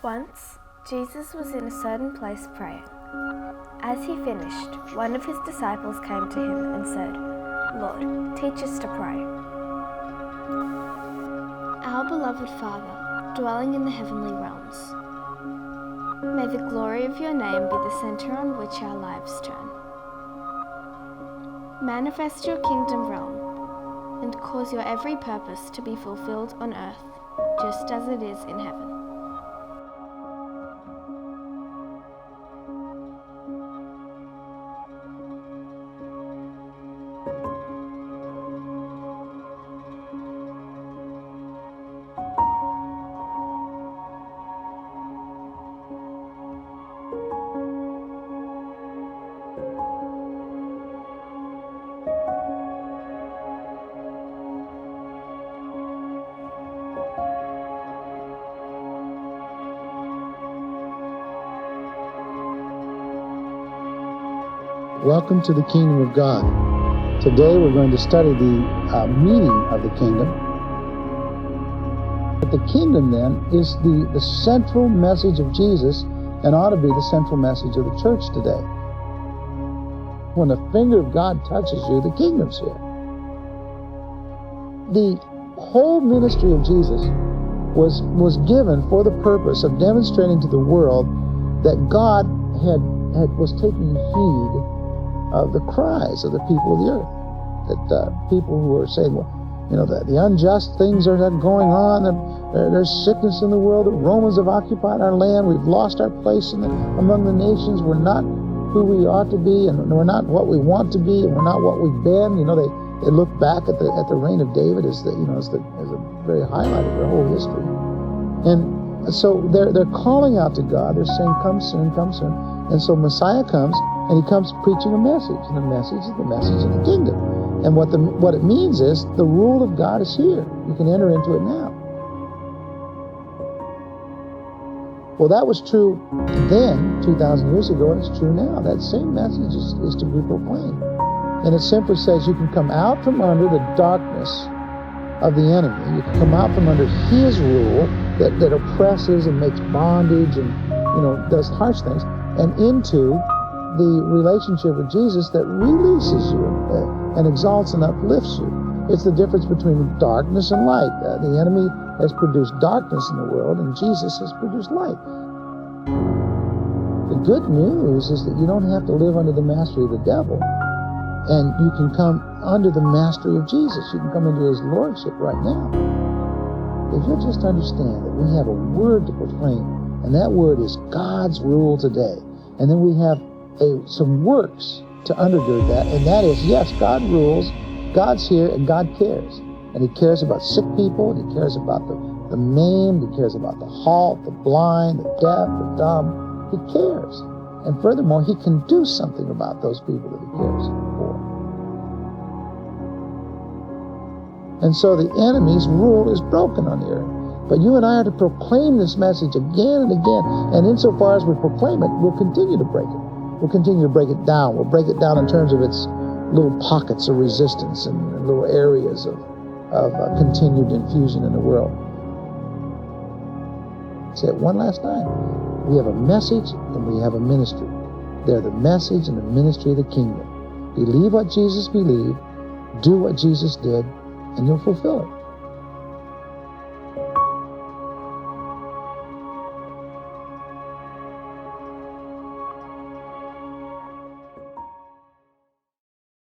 Once, Jesus was in a certain place praying. As he finished, one of his disciples came to him and said, "Lord, teach us to pray." Our beloved Father, dwelling in the heavenly realms, may the glory of your name be the center on which our lives turn. Manifest your kingdom realm and cause your every purpose to be fulfilled on earth, just as it is in heaven. Welcome to the Kingdom of God. Today we're going to study the meaning of the kingdom. But the kingdom then is the central message of Jesus and ought to be the central message of the church today. When the finger of God touches you, the kingdom's here. The whole ministry of Jesus was given for the purpose of demonstrating to the world that God was taking heed of the cries of the people of the earth. That people who are saying, well, the unjust things are going on, there's sickness in the world, the Romans have occupied our land, we've lost our place among the nations, we're not who we ought to be, and we're not what we want to be, and we're not what we've been. They look back at the reign of David as a very highlight of their whole history. And so they're calling out to God, they're saying, come soon, come soon. And so Messiah comes, and he comes preaching a message, and the message is the message of the kingdom. And what it means is the rule of God is here. You can enter into it now. Well, that was true then, 2,000 years ago, and it's true now. That same message is to be proclaimed. And it simply says you can come out from under the darkness of the enemy. You can come out from under his rule that oppresses and makes bondage and does harsh things, and into the relationship with Jesus that releases you and exalts and uplifts you. It's the difference between darkness and light. The enemy has produced darkness in the world, and Jesus has produced light. The good news is that you don't have to live under the mastery of the devil, and you can come under the mastery of Jesus. You can come into his lordship right now. If you'll just understand that we have a word to proclaim, and that word is God's rule today. And then we have some works to undergird that, and that is, yes, God rules, God's here, and God cares. And he cares about sick people, and he cares about the maimed, he cares about the halt, the blind, the deaf, the dumb. He cares. And furthermore, he can do something about those people that he cares for. And so the enemy's rule is broken on the earth. But you and I are to proclaim this message again and again. And insofar as we proclaim it, we'll continue to break it. We'll continue to break it down. We'll break it down in terms of its little pockets of resistance and little areas of continued infusion in the world. Say it one last time. We have a message and we have a ministry. They're the message and the ministry of the kingdom. Believe what Jesus believed, do what Jesus did, and you'll fulfill it.